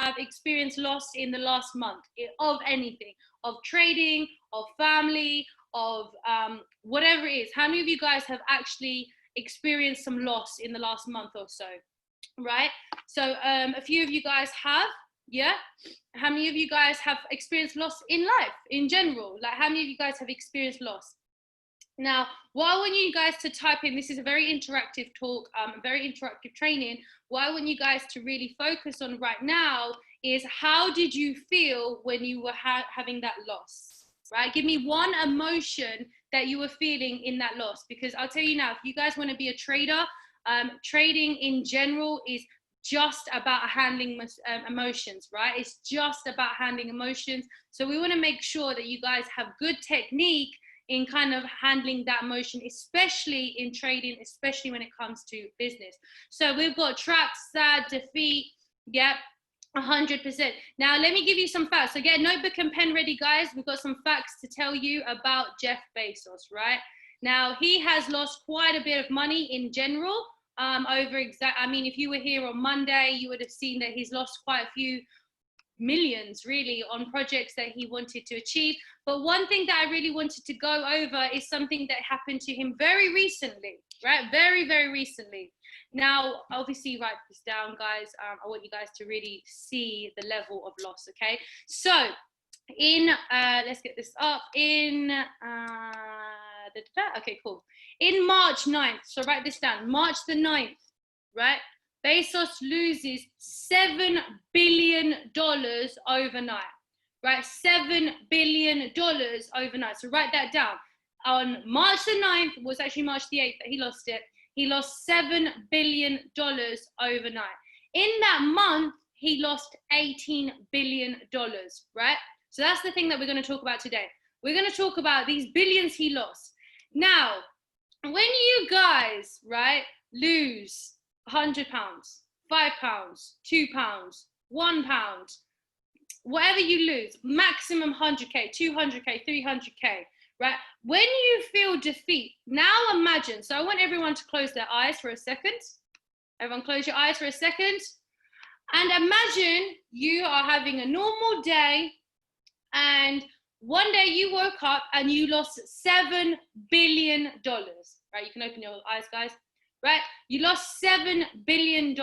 have experienced loss in the last month of anything, of trading, of family, of whatever it is? How many of you guys have actually experienced some loss in the last month or so? Right? So a few of you guys have, yeah? How many of you guys have experienced loss in life in general? Like, how many of you guys have experienced loss? Now, what I want you guys to type in, this is a very interactive talk, very interactive training. What I want you guys to really focus on right now is, how did you feel when you were having that loss, right? Give me one emotion that you were feeling in that loss, because I'll tell you now, if you guys want to be a trader, trading in general is just about handling emotions, right? It's just about handling emotions. So we want to make sure that you guys have good technique in kind of handling that emotion, especially in trading, especially when it comes to business. So we've got trapped, sad, defeat, yep, 100%. Now, let me give you some facts. So get a notebook and pen ready, guys. We've got some facts to tell you about Jeff Bezos, right? Now, he has lost quite a bit of money in general. I mean, if you were here on Monday, you would have seen that he's lost quite a few millions really on projects that he wanted to achieve. But one thing that I really wanted to go over is something that happened to him very recently, right? Very, very recently. Now, obviously, write this down, guys. I want you guys to really see the level of loss, okay? So in, let's get this up, in, okay, cool. In March 9th, so write this down, March the 9th, right? Bezos loses $7 billion overnight, right? $7 billion overnight. So write that down. On March the 9th, was actually March the 8th that he lost it. He lost $7 billion overnight. In that month, he lost $18 billion, right? So that's the thing that we're going to talk about today. We're going to talk about these billions he lost. Now, when you guys, right, lose £100, £5, £2, £1, whatever you lose, maximum 100K, 200K, 300K, right? When you feel defeat, now imagine, so I want everyone to close their eyes for a second. Everyone close your eyes for a second. And imagine you are having a normal day, and one day you woke up and you lost $7 billion, right? You can open your eyes, guys. Right? You lost $7 billion.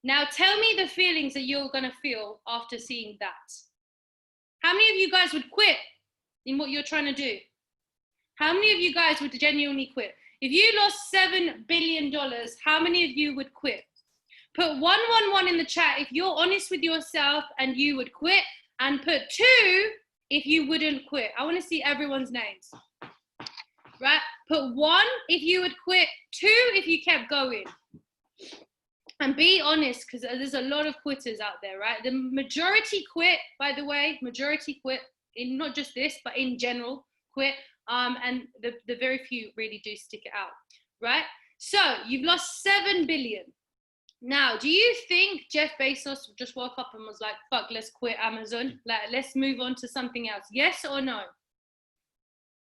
Now tell me the feelings that you're gonna feel after seeing that. How many of you guys would quit in what you're trying to do? How many of you guys would genuinely quit? If you lost $7 billion, how many of you would quit? Put 111 in the chat if you're honest with yourself and you would quit, and put 2 if you wouldn't quit. I wanna see everyone's names. Right? Put 1 if you would quit, 2 if you kept going. And be honest, because there's a lot of quitters out there, right? The majority quit, by the way, majority quit, in not just this, but in general, quit. And the very few really do stick it out, right? So you've lost $7 billion. Now, do you think Jeff Bezos just woke up and was like, fuck, let's quit Amazon. Like, let's move on to something else? Yes or no?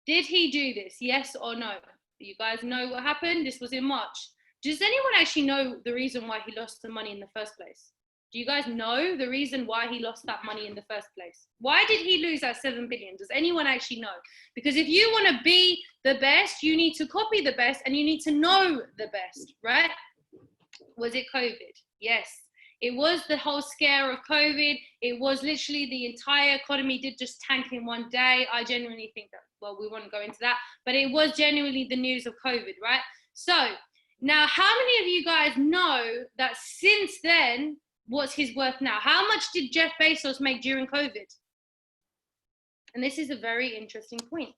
Did he do this? Yes or no? You guys know what happened? This was in March. Does anyone actually know the reason why he lost the money in the first place? Do you guys know the reason why he lost that money in the first place? Why did he lose that $7 billion? Does anyone actually know? Because if you want to be the best, you need to copy the best and you need to know the best, right? Was it COVID? Yes. It was the whole scare of COVID. It was literally the entire economy did just tank in one day. I genuinely think that, well, we won't go into that, but it was genuinely the news of COVID, right? So now, how many of you guys know that since then, what's his worth now? How much did Jeff Bezos make during COVID? And this is a very interesting point.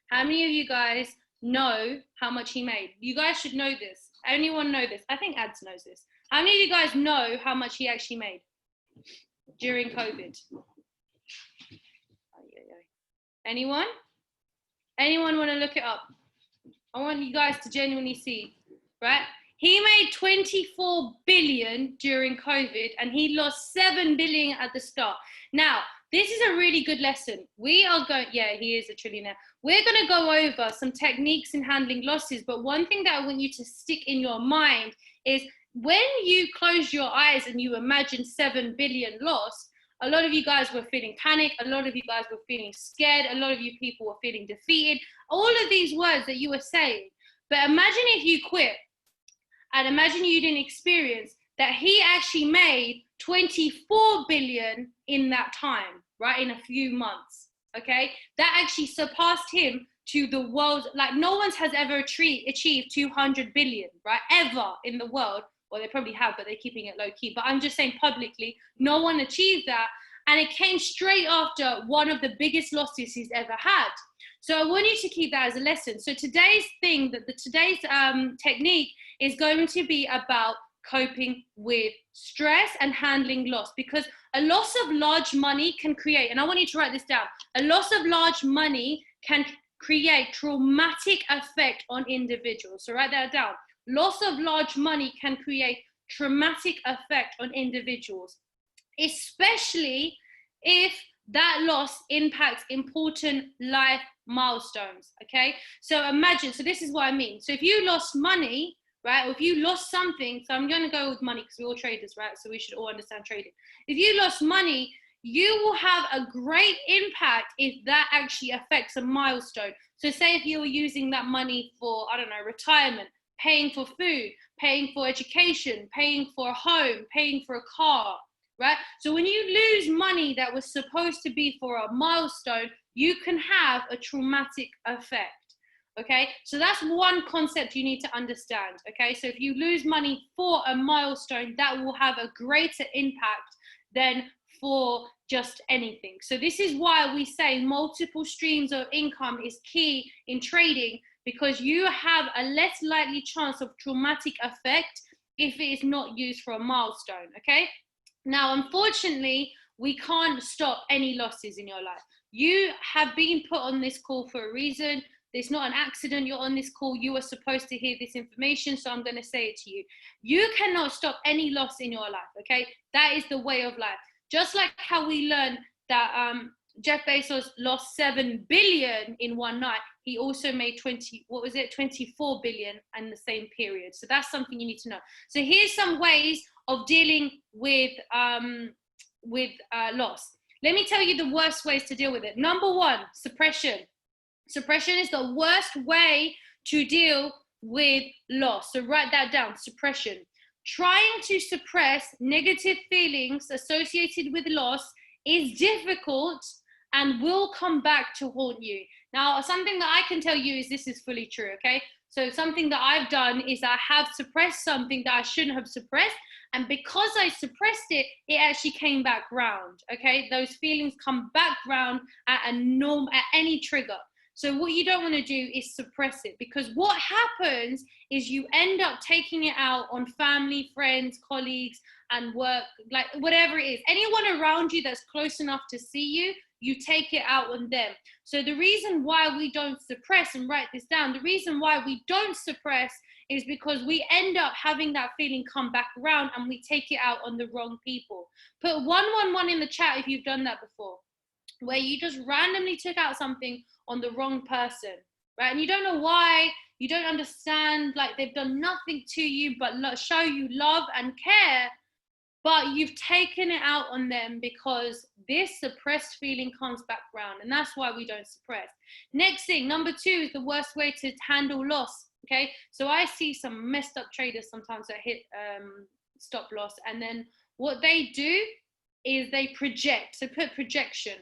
How many of you guys know how much he made? You guys should know this. Anyone know this? I think Ads knows this. How many of you guys know how much he actually made during COVID? Anyone? Anyone want to look it up? I want you guys to genuinely see, right? He made 24 billion during COVID and he lost 7 billion at the start. Now, this is a really good lesson. We are going, yeah, he is a trillionaire. We're going to go over some techniques in handling losses, but one thing that I want you to stick in your mind is when you close your eyes and you imagine 7 billion loss, a lot of you guys were feeling panic. A lot of you guys were feeling scared. A lot of you people were feeling defeated. All of these words that you were saying. But imagine if you quit, and imagine you didn't experience that he actually made 24 billion in that time, right? In a few months, okay? That actually surpassed him to the world. Like, no one's has ever achieved 200 billion, right? Ever in the world. Well, they probably have, but they're keeping it low key. But I'm just saying publicly, no one achieved that. And it came straight after one of the biggest losses he's ever had. So I want you to keep that as a lesson. So today's technique is going to be about coping with stress and handling loss, because a loss of large money can create, and I want you to write this down, a loss of large money can create traumatic effect on individuals. So write that down. Loss of large money can create traumatic effect on individuals, especially if that loss impacts important life milestones, okay? So imagine, so this is what I mean. So if you lost money, right, or if you lost something, so I'm going to go with money because we're all traders, right? So we should all understand trading. If you lost money, you will have a great impact if that actually affects a milestone. So say if you were using that money for, I don't know, retirement, paying for food, paying for education, paying for a home, paying for a car, right? So when you lose money that was supposed to be for a milestone, you can have a traumatic effect, okay? So that's one concept you need to understand, okay? So if you lose money for a milestone, that will have a greater impact than for just anything. So this is why we say multiple streams of income is key in trading, because you have a less likely chance of traumatic effect if it is not used for a milestone, okay? Now, unfortunately, we can't stop any losses in your life. You have been put on this call for a reason. It's not an accident you're on this call. You are supposed to hear this information, so I'm going to say it to you. You cannot stop any loss in your life, okay? That is the way of life. Just like how we learned that Jeff Bezos lost 7 billion in one night, he also made 24 billion in the same period. So that's something you need to know. So here's some ways of dealing with loss. Let me tell you the worst ways to deal with it. Number one, suppression. Suppression is the worst way to deal with loss. So write that down, suppression. Trying to suppress negative feelings associated with loss is difficult and will come back to haunt you. Now, something that I can tell you is this is fully true, okay? So something that I've done is I have suppressed something that I shouldn't have suppressed. And because I suppressed it, it actually came back round, okay? Those feelings come back round at any trigger. So what you don't want to do is suppress it, because what happens is you end up taking it out on family, friends, colleagues, and work, like whatever it is. Anyone around you that's close enough to see you, you take it out on them. So the reason why we don't suppress, and write this down, the reason why we don't suppress is because we end up having that feeling come back around and we take it out on the wrong people. Put 111 in the chat if you've done that before, where you just randomly took out something on the wrong person, right? And you don't know why, you don't understand, like they've done nothing to you but show you love and care, but you've taken it out on them because this suppressed feeling comes back round, and that's why we don't suppress. Next thing, number two, is the worst way to handle loss, okay? So I see some messed up traders sometimes that hit stop loss, and then what they do is they project. So put projection.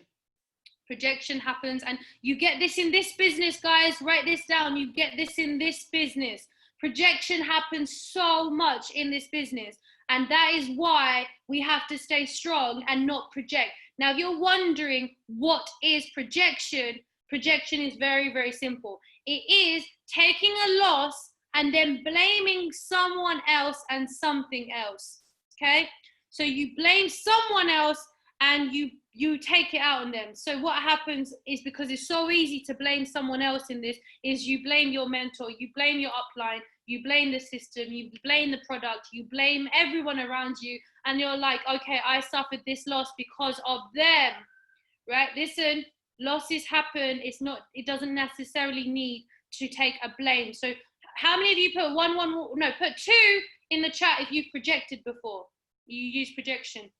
Projection happens, and you get this in this business, guys. Write this down. You get this in this business. Projection happens so much in this business, and that is why we have to stay strong and not project. Now, if you're wondering what is projection, projection is very, very simple. It is taking a loss and then blaming someone else and something else, okay? So you blame someone else and you take it out on them. So what happens is, because it's so easy to blame someone else in this, is you blame your mentor, you blame your upline, you blame the system, you blame the product, you blame everyone around you, and you're like, okay, I suffered this loss because of them, right? Listen, losses happen. It doesn't necessarily need to take a blame. So how many of you put put two in the chat if you've projected before. You use projection.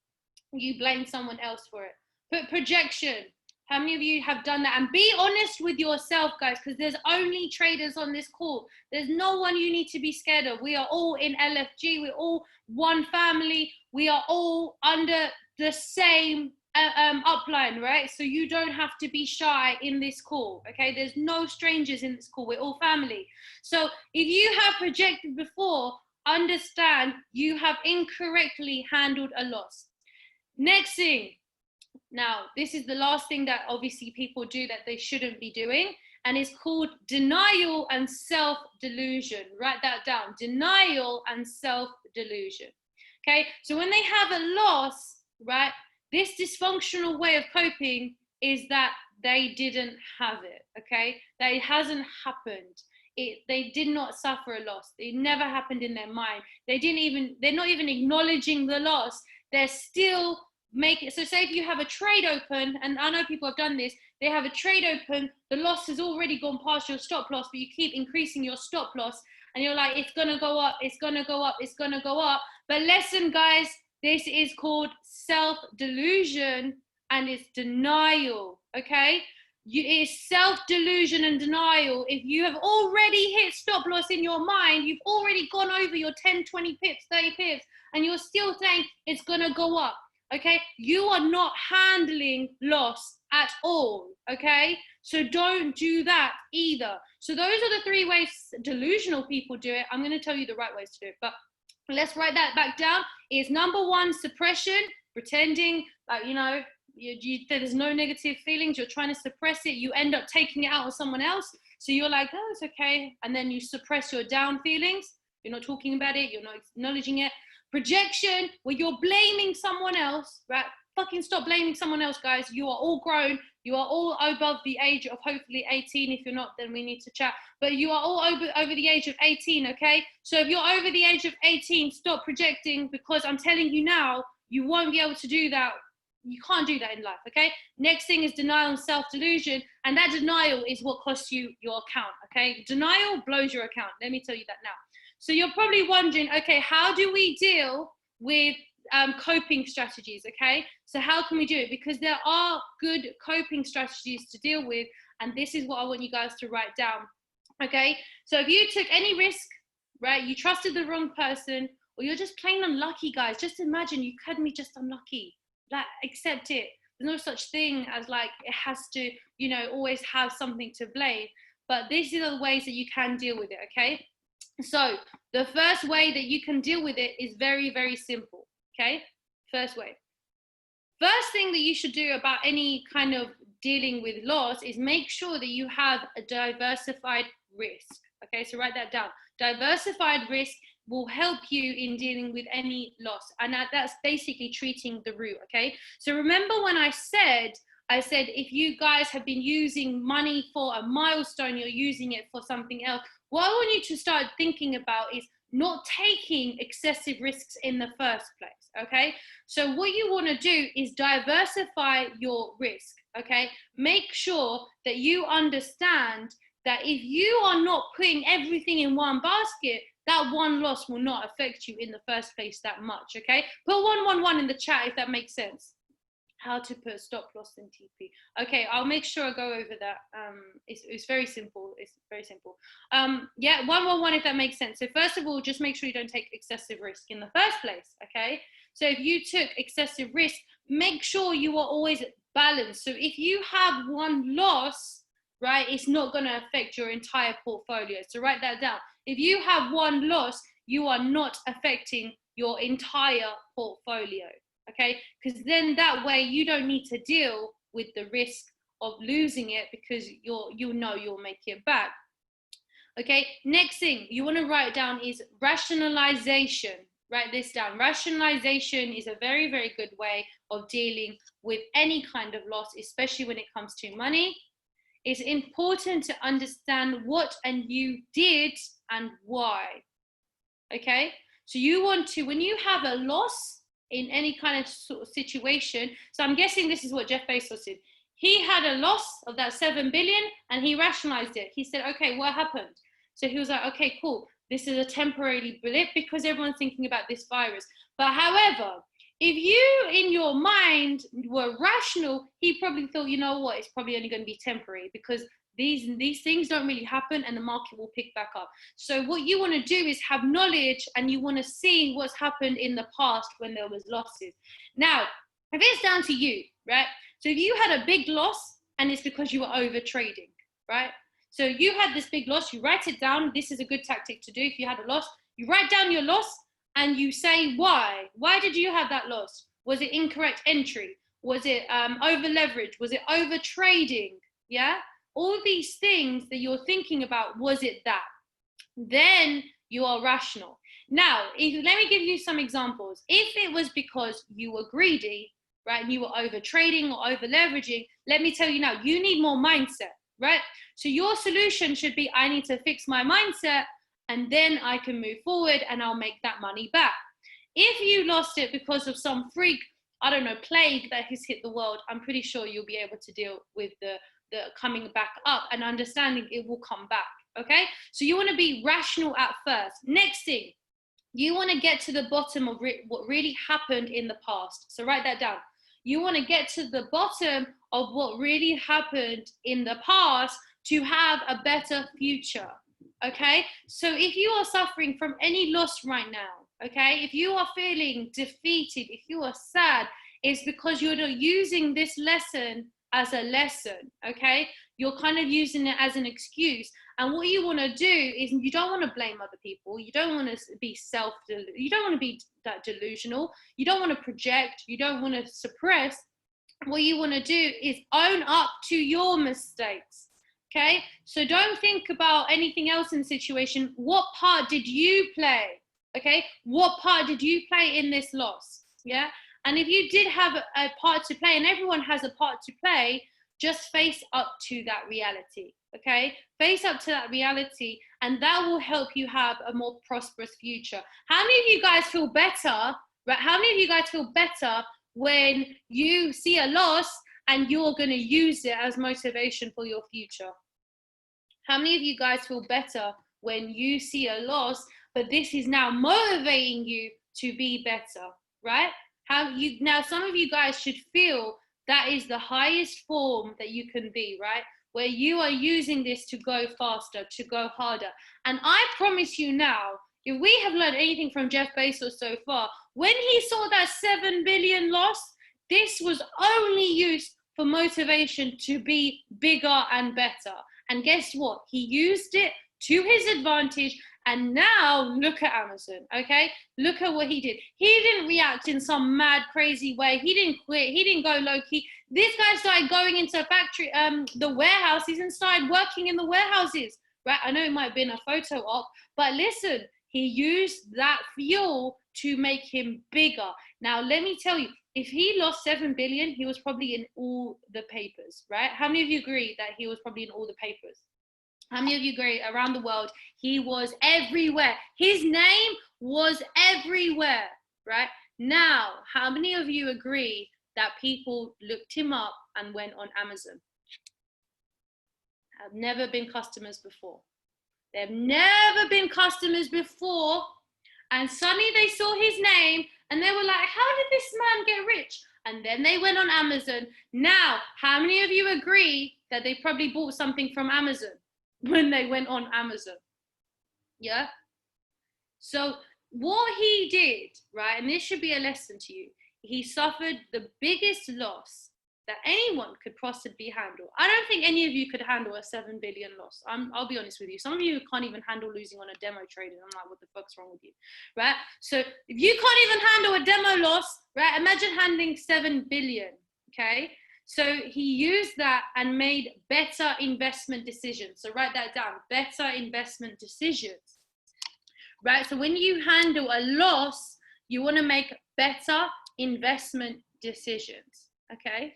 You blame someone else for it. Put projection. How many of you have done that? And be honest with yourself, guys, because there's only traders on this call. There's no one you need to be scared of. We are all in LFG. We're all one family. We are all under the same upline, right? So you don't have to be shy in this call, okay? There's no strangers in this call. We're all family. So if you have projected before, understand you have incorrectly handled a loss. Next thing. Now, this is the last thing that obviously people do that they shouldn't be doing, and it's called denial and self-delusion. Write that down. Denial and self-delusion. Okay, so when they have a loss, right, this dysfunctional way of coping is that they didn't have it, okay? That it hasn't happened. They did not suffer a loss. It never happened in their mind. They're not even acknowledging the loss. They're still make it. So say if you have a trade open, and I know people have done this, they have a trade open, the loss has already gone past your stop loss, but you keep increasing your stop loss, and you're like, it's gonna go up, it's gonna go up, it's gonna go up. But listen, guys, this is called self-delusion and it's denial, okay? It's self-delusion and denial. If you have already hit stop loss in your mind, you've already gone over your 10, 20 pips, 30 pips, and you're still saying it's gonna go up. Okay, you are not handling loss at all, okay? So don't do that either. So those are the 3 ways delusional people do it. I'm going to tell you the right ways to do it, but let's write that back down. Is number 1, suppression, pretending like, you know, there's no negative feelings, you're trying to suppress it, you end up taking it out on someone else. So you're like, oh, it's okay. And then you suppress your down feelings. You're not talking about it, you're not acknowledging it. Projection, where you're blaming someone else, right? Fucking stop blaming someone else, guys. You are all grown. You are all above the age of hopefully 18. If you're not, then we need to chat. But you are all over the age of 18, okay? So if you're over the age of 18, stop projecting, because I'm telling you now, you won't be able to do that. You can't do that in life, okay? Next thing is denial and self-delusion. And that denial is what costs you your account, okay? Denial blows your account. Let me tell you that now. So you're probably wondering, okay, how do we deal with coping strategies, okay? So how can we do it? Because there are good coping strategies to deal with, and this is what I want you guys to write down, okay? So if you took any risk, right, you trusted the wrong person, or you're just plain unlucky, guys, just imagine you could be just unlucky. Like, accept it. There's no such thing as like, it has to, you know, always have something to blame. But these are the ways that you can deal with it, okay? So the first way that you can deal with it is very, very simple, okay? First way. First thing that you should do about any kind of dealing with loss is make sure that you have a diversified risk, okay? So write that down. Diversified risk will help you in dealing with any loss, and that's basically treating the root, okay? So remember when I said if you guys have been using money for a milestone, you're using it for something else. What I want you to start thinking about is not taking excessive risks in the first place, okay? So what you want to do is diversify your risk, okay? Make sure that you understand that if you are not putting everything in one basket, that one loss will not affect you in the first place that much, okay? Put 111 in the chat if that makes sense. How to put stop loss in TP. Okay, I'll make sure I go over that. It's very simple. It's very simple. Yeah, 111 if that makes sense. So first of all, just make sure you don't take excessive risk in the first place, okay? So if you took excessive risk, make sure you are always balanced. So if you have one loss, right, it's not going to affect your entire portfolio. So write that down. If you have one loss, you are not affecting your entire portfolio. Okay, because then that way you don't need to deal with the risk of losing it, because you know you'll make it back. Okay, next thing you want to write down is rationalization. Write this down. Rationalization is a very, very good way of dealing with any kind of loss, especially when it comes to money. It's important to understand what and you did and why. Okay, so you want to, when you have a loss in any kind of sort of situation, so I'm guessing this is what Jeff Bezos did. He had a loss of that 7 billion and he rationalized it. He said, okay, what happened? So he was like, okay, cool. This is a temporary blip because everyone's thinking about this virus. But however, if you in your mind were rational, he probably thought, you know what, it's probably only going to be temporary because these things don't really happen and the market will pick back up. So what you want to do is have knowledge and you want to see what's happened in the past when there was losses. Now, if it's down to you, right? So if you had a big loss and it's because you were over trading, right? So you had this big loss, you write it down. This is a good tactic to do. If you had a loss, you write down your loss and you say why. Why did you have that loss? Was it incorrect entry? Was it over leverage? Was it over trading? Yeah? All these things that you're thinking about, was it that? Then you are rational. Now, let me give you some examples. If it was because you were greedy, right, and you were over trading or over leveraging, let me tell you now, you need more mindset, right? So your solution should be, I need to fix my mindset and then I can move forward and I'll make that money back. If you lost it because of some freak, I don't know, plague that has hit the world, I'm pretty sure you'll be able to deal with the coming back up and understanding it will come back, okay? So you want to be rational at first. Next thing, you want to get to the bottom of what really happened in the past. So write that down. You want to get to the bottom of what really happened in the past to have a better future, okay? So if you are suffering from any loss right now, okay, if you are feeling defeated, if you are sad, it's because you're not using this lesson as a lesson, okay? You're kind of using it as an excuse. And what you want to do is you don't want to blame other people. You don't want to be you don't want to be that delusional. You don't want to project. You don't want to suppress. What you want to do is own up to your mistakes, okay? So don't think about anything else in the situation. What part did you play, okay? What part did you play in this loss, yeah? And if you did have a part to play, and everyone has a part to play, just face up to that reality, okay? Face up to that reality, and that will help you have a more prosperous future. How many of you guys feel better, right? How many of you guys feel better when you see a loss and you're going to use it as motivation for your future? How many of you guys feel better when you see a loss, but this is now motivating you to be better, right? Now some of you guys should feel that is the highest form that you can be, right? Where you are using this to go faster, to go harder. And I promise you now, if we have learned anything from Jeff Bezos so far, when he saw that 7 billion loss, this was only used for motivation to be bigger and better. And guess what? He used it to his advantage. And now look at Amazon, okay? Look at what he did. He didn't react in some mad, crazy way. He didn't quit. He didn't go low key. This guy started going into factory, the warehouses, and started working in the warehouses, right? I know it might have been a photo op, but listen, he used that fuel to make him bigger. Now, let me tell you, if he lost 7 billion, he was probably in all the papers, right? How many of you agree that he was probably in all the papers? How many of you agree around the world, he was everywhere? His name was everywhere, right? Now, how many of you agree that people looked him up and went on Amazon? Have never been customers before. They've never been customers before. And suddenly they saw his name and they were like, how did this man get rich? And then they went on Amazon. Now, how many of you agree that they probably bought something from Amazon when they went on Amazon? Yeah? So what he did, right, and this should be a lesson to you, he suffered the biggest loss that anyone could possibly handle. I don't think any of you could handle a 7 billion loss. I'll be honest with you. Some of you can't even handle losing on a demo trade. And I'm like, what the fuck's wrong with you, right? So if you can't even handle a demo loss, right, imagine handling 7 billion, okay? So he used that and made better investment decisions. So write that down, better investment decisions, right? So when you handle a loss, you want to make better investment decisions, okay?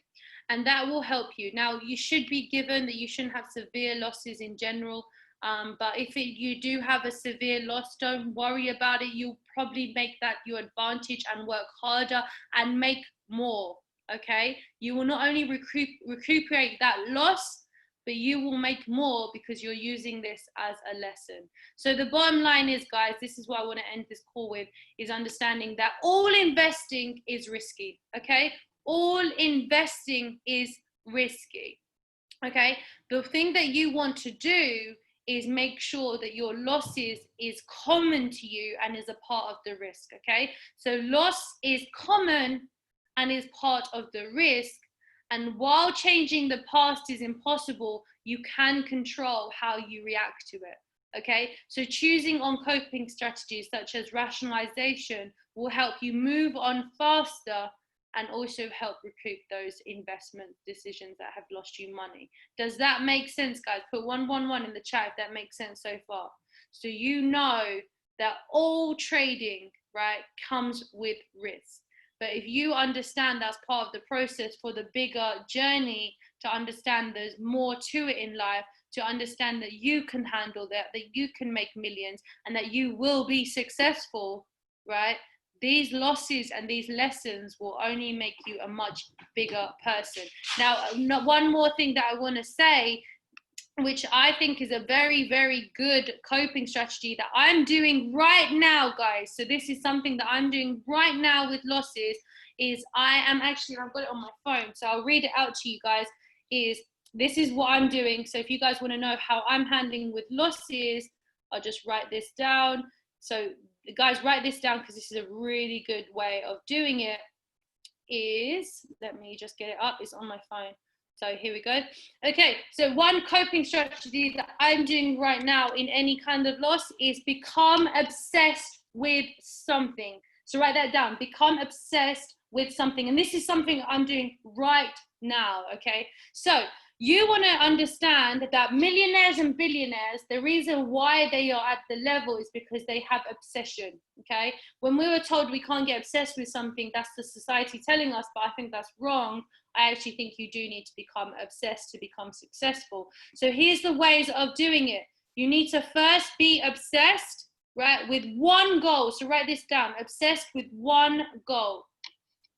And that will help you. Now, you should be given that you shouldn't have severe losses in general. But if you do have a severe loss, don't worry about it. You'll probably make that your advantage and work harder and make more, okay? You will not only recuperate that loss, but you will make more because you're using this as a lesson. So the bottom line is, guys, this is what I want to end this call with, is understanding that all investing is risky, okay? All investing is risky, okay? The thing that you want to do is make sure that your losses is common to you and is a part of the risk, okay? So loss is common and is part of the risk. And while changing the past is impossible, you can control how you react to it, okay? So choosing on coping strategies such as rationalization will help you move on faster and also help recoup those investment decisions that have lost you money. Does that make sense, guys? Put 111 in the chat if that makes sense so far. So you know that all trading, right, comes with risk. But if you understand that's part of the process for the bigger journey, to understand there's more to it in life, to understand that you can handle that you can make millions, and that you will be successful, right? These losses and these lessons will only make you a much bigger person. Now, one more thing that I want to say, which I think is a very, very good coping strategy that I'm doing right now, guys. So this is something that I'm doing right now with losses, is I've got it on my phone, so I'll read it out to you guys, this is what I'm doing. So if you guys want to know how I'm handling with losses, I'll just write this down. So guys, write this down because this is a really good way of doing it. Let me just get it up, it's on my phone. So here we go. Okay, so one coping strategy that I'm doing right now in any kind of loss is become obsessed with something. So write that down, become obsessed with something. And this is something I'm doing right now, okay? So you want to understand that millionaires and billionaires, the reason why they are at the level is because they have obsession, okay? When we were told we can't get obsessed with something, that's the society telling us, but I think that's wrong. I actually think you do need to become obsessed to become successful. So here's the ways of doing it. You need to first be obsessed, right, with one goal. So write this down, obsessed with one goal,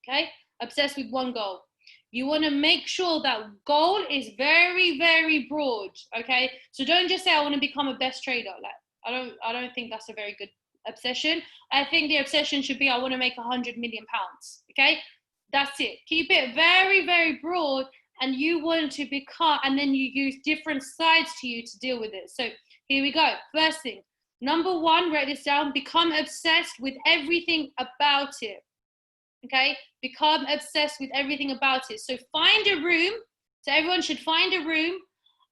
okay? Obsessed with one goal. You want to make sure that goal is very, very broad, okay? So don't just say, I want to become a best trader. Like, I don't think that's a very good obsession. I think the obsession should be, I want to make 100 million pounds, okay? That's it. Keep it very, very broad, and you want to become, and then you use different sides to you to deal with it. So here we go. First thing, number one, write this down, become obsessed with everything about it. Okay, become obsessed with everything about it. So find a room, so everyone should find a room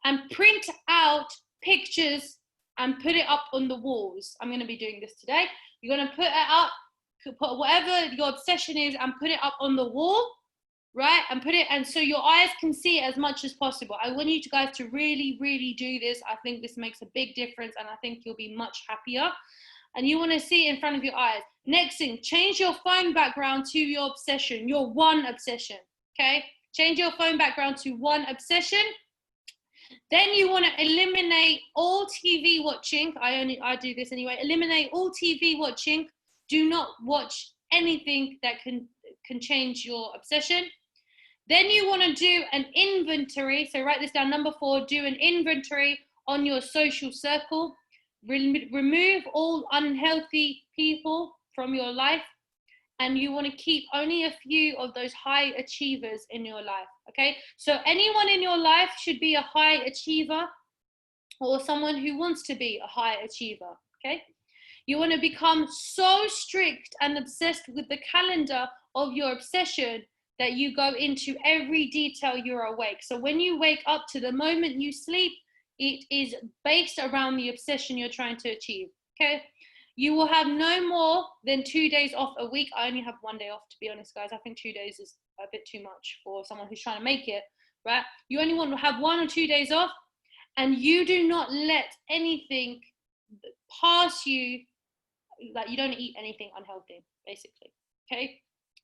and print out pictures and put it up on the walls. I'm going to be doing this today. You're going to put it up, put whatever your obsession is and put it up on the wall, right? And put it, and so your eyes can see it as much as possible. I want you guys to really, really do this. I think this makes a big difference, and I think you'll be much happier. And you want to see it in front of your eyes. Next thing, change your phone background to your obsession, your one obsession, okay? Change your phone background to one obsession. Then you want to eliminate all TV watching. I do this anyway. Eliminate all TV watching. Do not watch anything that can change your obsession. Then you want to do an inventory. So write this down, number 4, do an inventory on your social circle. Remove all unhealthy people from your life, and you want to keep only a few of those high achievers in your life, okay? So anyone in your life should be a high achiever or someone who wants to be a high achiever, okay? You want to become so strict and obsessed with the calendar of your obsession that you go into every detail you're awake. So when you wake up to the moment you sleep, it is based around the obsession you're trying to achieve, okay? You will have no more than 2 days off a week. I only have 1 day off, to be honest, guys. I think 2 days is a bit too much for someone who's trying to make it, right? You only want to have 1 or 2 days off, and you do not let anything pass you, like you don't eat anything unhealthy, basically, okay?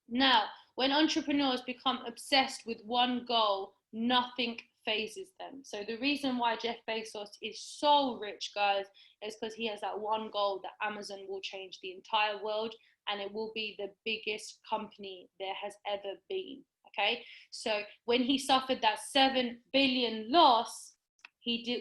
Now, when entrepreneurs become obsessed with one goal, nothing phases them. So the reason why Jeff Bezos is so rich, guys, is because he has that one goal that Amazon will change the entire world, and it will be the biggest company there has ever been, okay? So when he suffered that 7 billion loss,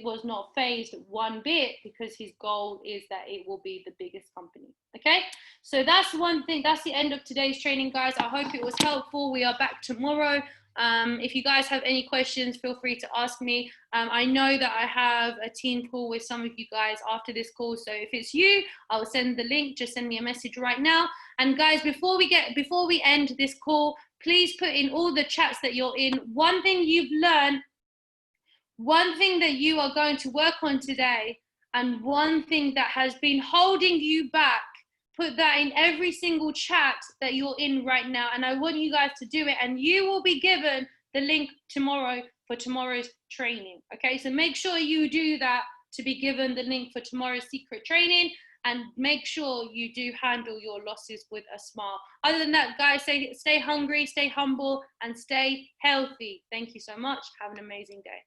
was not phased one bit, because his goal is that it will be the biggest company. Okay, so that's one thing. That's the end of today's training, guys. I hope it was helpful. We are back tomorrow. If you guys have any questions, feel free to ask me. I know that I have a team call with some of you guys after this call, so if it's you, I'll send the link. Just send me a message right now. And guys, before we end this call, please put in all the chats that you're in one thing you've learned, one thing that you are going to work on today, and one thing that has been holding you back. Put that in every single chat that you're in right now, and I want you guys to do it, and you will be given the link tomorrow for tomorrow's training. Okay, so make sure you do that to be given the link for tomorrow's secret training, and make sure you do handle your losses with a smile. Other than that, guys, stay hungry, stay humble, and stay healthy. Thank you so much. Have an amazing day.